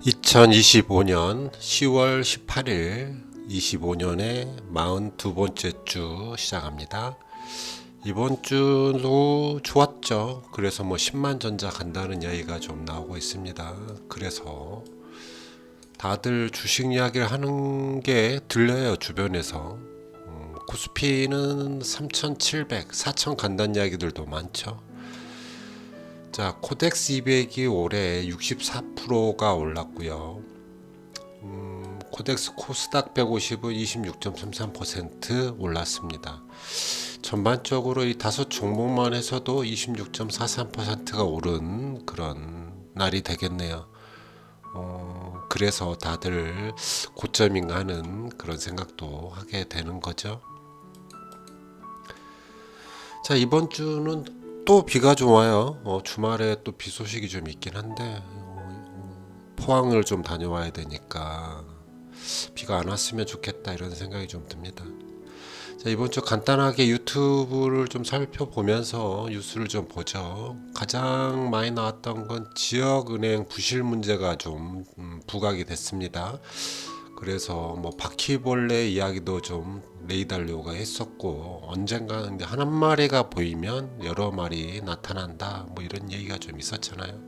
2025년 10월 18일 25년의 42번째 주 시작합니다. 이번 주도 좋았죠. 그래서 10만 전자 간다는 이야기가 좀 나오고 있습니다. 그래서 다들 주식 이야기를 하는 게 들려요, 주변에서. 코스피는 3,700, 4,000 간다는 이야기들도 많죠. 자, 코덱스 200이 올해 64%가 올랐고요. 코덱스 코스닥 150은 26.33% 올랐습니다. 전반적으로 이 다섯 종목만 해서도 26.43%가 오른 그런 날이 되겠네요. 그래서 다들 고점인가 하는 그런 생각도 하게 되는 거죠. 자, 이번 주는 또 비가 좀 와요. 주말에 또 비 소식이 좀 있긴 한데 포항을 좀 다녀와야 되니까 비가 안 왔으면 좋겠다 이런 생각이 좀 듭니다. 자, 이번 주 간단하게 유튜브를 좀 살펴보면서 뉴스를 좀 보죠. 가장 많이 나왔던 건 지역은행 부실 문제가 좀 부각이 됐습니다. 그래서 바퀴벌레 이야기도 좀 레이달료가 했었고, 언젠가는 한 마리가 보이면 여러 마리 나타난다 이런 얘기가 좀 있었잖아요.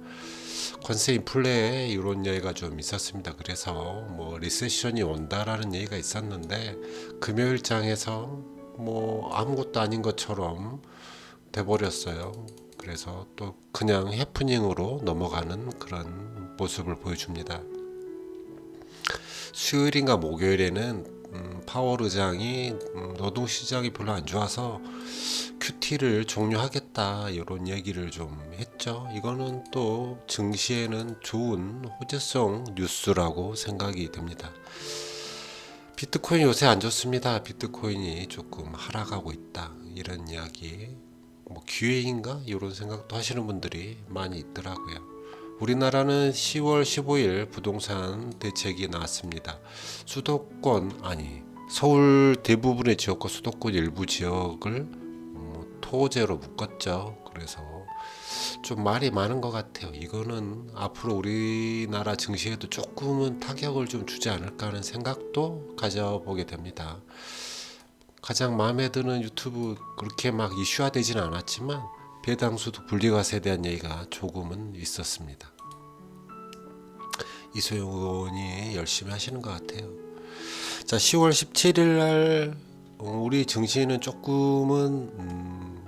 관세 인플레 이런 얘기가 좀 있었습니다. 그래서 리세션이 온다라는 얘기가 있었는데 금요일장에서 아무것도 아닌 것처럼 돼버렸어요. 그래서 또 그냥 해프닝으로 넘어가는 그런 모습을 보여줍니다. 수요일인가 목요일에는 파월 의장이 노동시장이 별로 안 좋아서 큐티를 종료하겠다 이런 얘기를 좀 했죠. 이거는 또 증시에는 좋은 호재성 뉴스라고 생각이 됩니다. 비트코인 요새 안 좋습니다. 비트코인이 조금 하락하고 있다 이런 이야기, 기회인가 이런 생각도 하시는 분들이 많이 있더라고요. 우리나라는 10월 15일 부동산 대책이 나왔습니다. 서울 대부분의 지역과 수도권 일부 지역을 토제로 묶었죠. 그래서 좀 말이 많은 것 같아요. 이거는 앞으로 우리나라 증시에도 조금은 타격을 좀 주지 않을까 하는 생각도 가져보게 됩니다. 가장 마음에 드는 유튜브 그렇게 막 이슈화되지는 않았지만 배당수도 분리과세에 대한 얘기가 조금은 있었습니다. 이소영 의원이 열심히 하시는 것 같아요. 자, 10월 17일 날 우리 증시는 조금은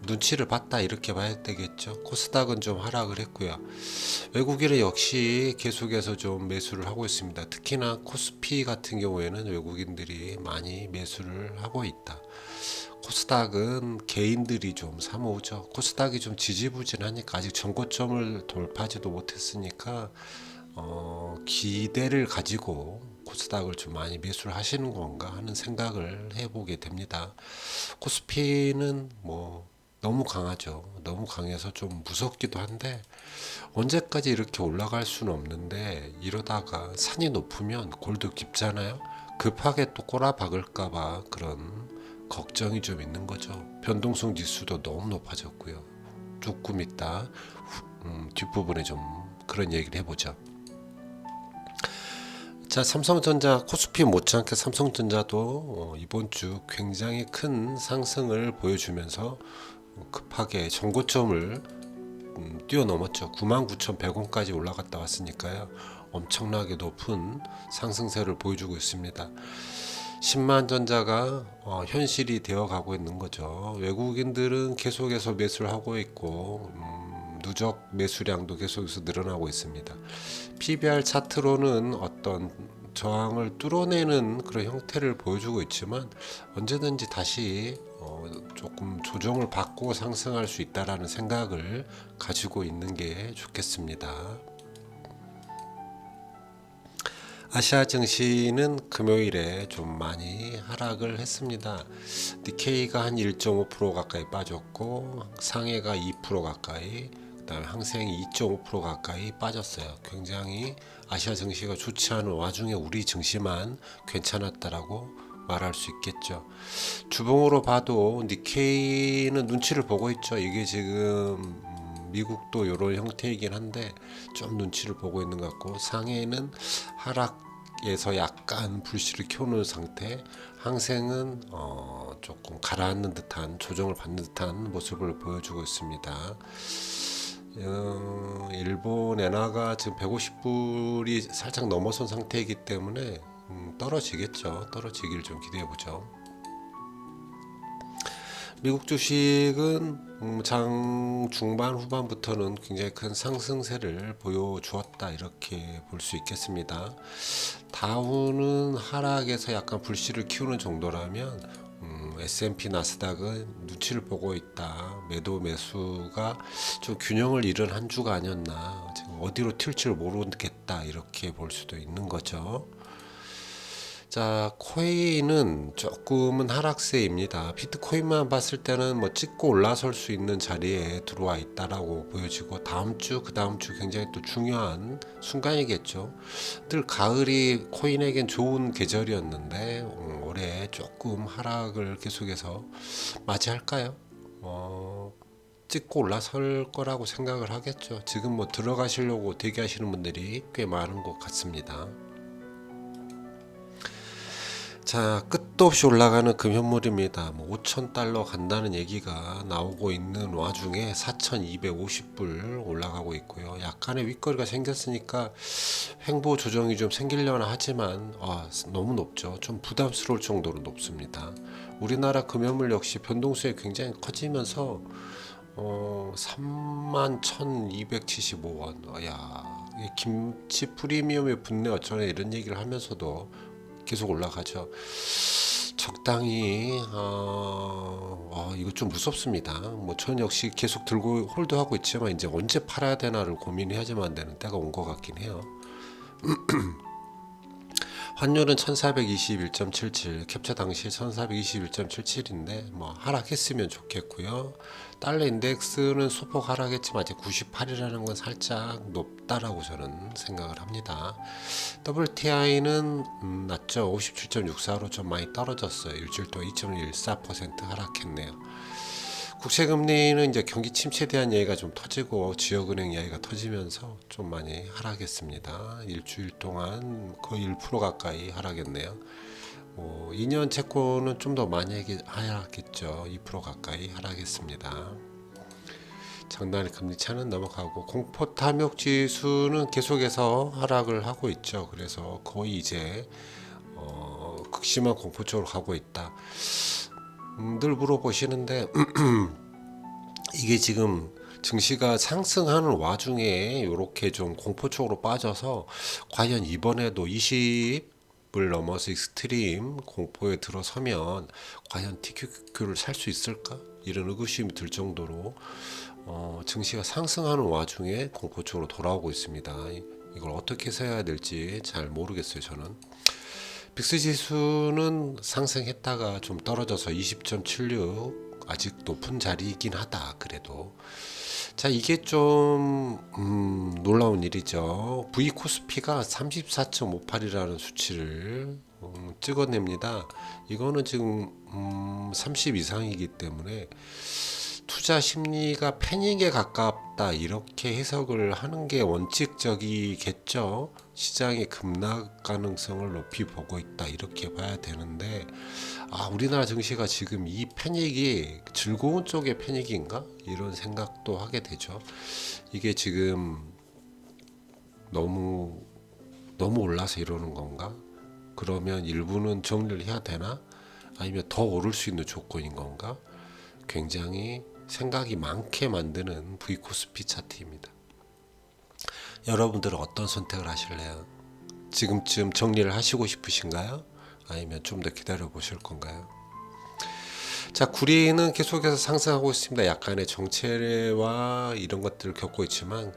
눈치를 봤다 이렇게 봐야 되겠죠. 코스닥은 좀 하락을 했고요. 외국인은 역시 계속해서 좀 매수를 하고 있습니다. 특히나 코스피 같은 경우에는 외국인들이 많이 매수를 하고 있다. 코스닥은 개인들이 좀 사모으죠. 코스닥이 좀 지지부진하니까 아직 전고점을 돌파하지도 못했으니까 기대를 가지고 코스닥을 좀 많이 매수를 하시는 건가 하는 생각을 해보게 됩니다. 코스피는 너무 강하죠. 너무 강해서 좀 무섭기도 한데 언제까지 이렇게 올라갈 수는 없는데 이러다가 산이 높으면 골도 깊잖아요. 급하게 또 꼬라박을까봐 그런 걱정이 좀 있는 거죠. 변동성 지수도 너무 높아졌고요. 조금 있다 뒷부분에 좀 그런 얘기를 해보죠. 자, 삼성전자 코스피 못지않게 삼성전자도 이번 주 굉장히 큰 상승을 보여주면서 급하게 전고점을 뛰어넘었죠. 99,100원까지 올라갔다 왔으니까요. 엄청나게 높은 상승세를 보여주고 있습니다. 10만 전자가 현실이 되어 가고 있는 거죠. 외국인들은 계속해서 매수를 하고 있고 누적 매수량도 계속해서 늘어나고 있습니다. PBR 차트로는 어떤 저항을 뚫어내는 그런 형태를 보여주고 있지만 언제든지 다시 조금 조정을 받고 상승할 수 있다라는 생각을 가지고 있는 게 좋겠습니다. 아시아 증시는 금요일에 좀 많이 하락을 했습니다. 니케이가 한 1.5% 가까이 빠졌고 상해가 2% 가까이, 그다음에 항생이 2.5% 가까이 빠졌어요. 굉장히 아시아 증시가 좋지 않은 와중에 우리 증시만 괜찮았다라고 말할 수 있겠죠. 주봉으로 봐도 니케이는 눈치를 보고 있죠. 이게 지금 미국도 이런 형태이긴 한데 좀 눈치를 보고 있는 것 같고, 상해는 하락에서 약간 불씨를 켜놓은 상태, 항생은 조금 가라앉는 듯한, 조정을 받는 듯한 모습을 보여주고 있습니다. 일본 엔화가 지금 150불이 살짝 넘어선 상태이기 때문에 떨어지겠죠. 떨어지길 좀 기대해 보죠. 미국 주식은 장 중반 후반부터는 굉장히 큰 상승세를 보여주었다, 이렇게 볼 수 있겠습니다. 다우는 하락에서 약간 불씨를 키우는 정도라면 S&P 나스닥은 눈치를 보고 있다. 매도 매수가 좀 균형을 잃은 한 주가 아니었나. 지금 어디로 튈지를 모르겠다, 이렇게 볼 수도 있는 거죠. 자, 코인은 조금은 하락세입니다. 비트코인만 봤을 때는 뭐 찍고 올라설 수 있는 자리에 들어와 있다라고 보여지고, 다음 주, 그 다음 주 굉장히 또 중요한 순간이겠죠. 늘 가을이 코인에겐 좋은 계절이었는데 올해 조금 하락을 계속해서 맞이할까요? 찍고 올라설 거라고 생각을 하겠죠. 지금 뭐 들어가시려고 대기하시는 분들이 꽤 많은 것 같습니다. 자, 끝도 없이 올라가는 금현물입니다. 뭐 5,000달러 간다는 얘기가 나오고 있는 와중에 4,250불 올라가고 있고요. 약간의 윗거리가 생겼으니까 횡보 조정이 좀 생기려나 하지만 너무 높죠. 좀 부담스러울 정도로 높습니다. 우리나라 금현물 역시 변동수에 굉장히 커지면서 31,275원. 야, 김치 프리미엄에 붙네 어쩌네 이런 얘기를 하면서도 계속 올라가죠. 적당히 이거 좀 무섭습니다. 뭐 전 역시 계속 들고 홀드하고 있지만 이제 언제 팔아야 되나를 고민해야지만 되는 때가 온 것 같긴 해요. 환율은 1421.77, 캡처 당시 1421.77인데 뭐 하락했으면 좋겠고요. 달러 인덱스는 소폭 하락했지만 아직 98이라는 건 살짝 높다라고 저는 생각을 합니다. WTI는 낮죠. 57.64로 좀 많이 떨어졌어요. 일주일 동안 2.14% 하락했네요. 국채금리는 이제 경기 침체에 대한 얘기가 좀 터지고 지역은행 이야기가 터지면서 좀 많이 하락했습니다. 일주일 동안 거의 1% 가까이 하락했네요. 2년 채권은 좀 더 많이 하락했죠. 2% 가까이 하락했습니다. 장단의 금리 차는 넘어가고, 공포 탐욕 지수는 계속해서 하락을 하고 있죠. 그래서 거의 이제 극심한 공포 쪽으로 가고 있다. 늘 물어보시는데 이게 지금 증시가 상승하는 와중에 이렇게 좀 공포 쪽으로 빠져서 과연 이번에도 20을 넘어서 익스트림 공포에 들어서면 과연 TQQ를 살 수 있을까? 이런 의구심이 들 정도로 증시가 상승하는 와중에 공포 쪽으로 돌아오고 있습니다. 이걸 어떻게 해야 될지 잘 모르겠어요, 저는. 빅스 지수는 상승했다가 좀 떨어져서 20.76, 아직 높은 자리이긴 하다. 그래도 자, 이게 좀 놀라운 일이죠. V 코스피가 34.58이라는 수치를 찍어냅니다. 이거는 지금 30 이상이기 때문에 투자 심리가 패닉에 가깝다, 이렇게 해석을 하는 게 원칙적이겠죠. 시장의 급락 가능성을 높이 보고 있다, 이렇게 봐야 되는데 우리나라 증시가 지금 이 패닉이 즐거운 쪽의 패닉인가? 이런 생각도 하게 되죠. 이게 지금 너무 올라서 이러는 건가? 그러면 일부는 정리를 해야 되나? 아니면 더 오를 수 있는 조건인 건가? 굉장히 생각이 많게 만드는 V코스피 차트입니다. 여러분들은 어떤 선택을 하실래요? 지금쯤 정리를 하시고 싶으신가요? 아니면 좀 더 기다려 보실 건가요? 자, 구리는 계속해서 상승하고 있습니다. 약간의 정체와 이런 것들을 겪고 있지만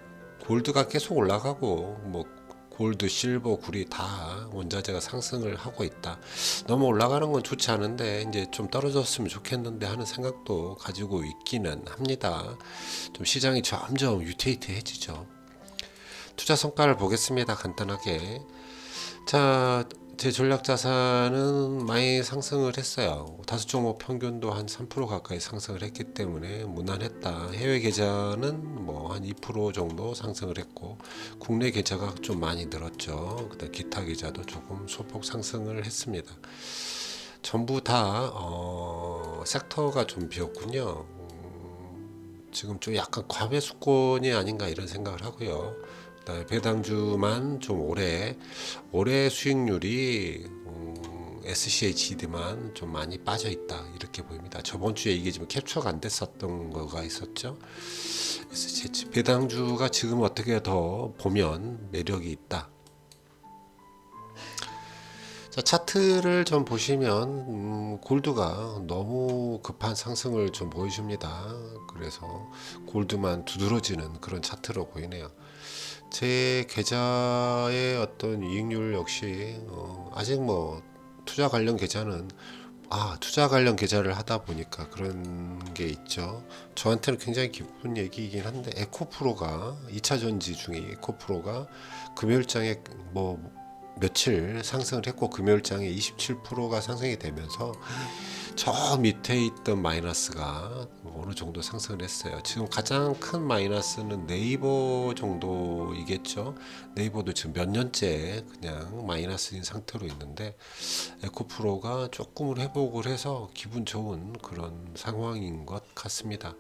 골드가 계속 올라가고, 뭐 골드, 실버, 구리 다 원자재가 상승을 하고 있다. 너무 올라가는 건 좋지 않은데 이제 좀 떨어졌으면 좋겠는데 하는 생각도 가지고 있기는 합니다. 좀 시장이 점점 유태이태해지죠. 투자 성과를 보겠습니다. 간단하게. 자, 제 전략 자산은 많이 상승을 했어요. 다섯 종목 평균도 한 3% 가까이 상승을 했기 때문에 무난했다. 해외 계좌는 뭐 한 2% 정도 상승을 했고 국내 계좌가 좀 많이 늘었죠. 그다음 기타 계좌도 조금 소폭 상승을 했습니다. 전부 다 섹터가 좀 비었군요. 지금 좀 약간 과매수권이 아닌가 이런 생각을 하고요. 그다음에 배당주만 좀 올해 수익률이 SCHD만 좀 많이 빠져 있다 이렇게 보입니다. 저번 주에 이게 지금 캡처가 안 됐었던 거가 있었죠. SCH 배당주가 지금 어떻게 더 보면 매력이 있다. 자, 차트를 좀 보시면 골드가 너무 급한 상승을 좀 보여줍니다. 그래서 골드만 두드러지는 그런 차트로 보이네요. 제 계좌의 어떤 이익률 역시 아직 뭐 투자 관련 계좌는 투자 관련 계좌를 하다 보니까 그런 게 있죠. 저한테는 굉장히 기쁜 얘기이긴 한데 에코프로가 2차 전지 중에 에코프로가 금요일장에 뭐 며칠 상승을 했고 금요일장에 27%가 상승이 되면서 저 밑에 있던 마이너스가 어느 정도 상승을 했어요. 지금 가장 큰 마이너스는 네이버 정도이겠죠. 네이버도 지금 몇 년째 그냥 마이너스인 상태로 있는데 에코프로가 조금 회복을 해서 기분 좋은 그런 상황인 것 같습니다.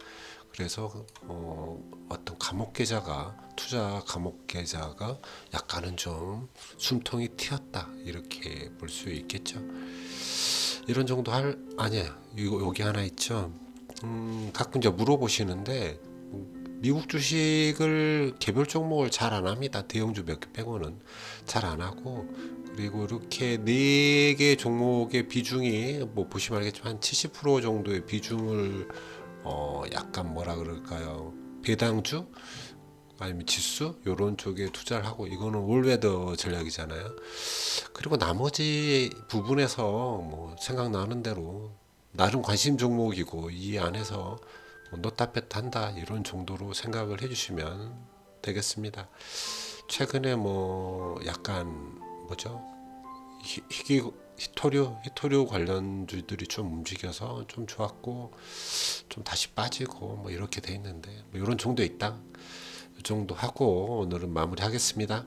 그래서 어떤 감옥 계좌가 투자 감옥 계좌가 약간은 좀 숨통이 튀었다 이렇게 볼 수 있겠죠. 이런 정도 아니야 이거 여기 하나 있죠. 가끔 이제 물어보시는데 미국 주식을 개별 종목을 잘 안 합니다. 대형주 몇 개 빼고는 잘 안 하고 그리고 이렇게 네 개 종목의 비중이 뭐 보시면 알겠지만 한 70% 정도의 비중을 약간 뭐라 그럴까요? 배당주 아니면 지수 요런 쪽에 투자를 하고 이거는 올웨더 전략이잖아요. 그리고 나머지 부분에서 뭐 생각나는 대로 나름 관심 종목이고 이 안에서 뭐 넣다 뺐다 한다 이런 정도로 생각을 해주시면 되겠습니다. 최근에 뭐 약간 뭐죠? 히토류 관련주들이 좀 움직여서 좀 좋았고 좀 다시 빠지고 뭐 이렇게 돼 있는데 뭐 이런 정도 있다. 이 정도 하고 오늘은 마무리하겠습니다.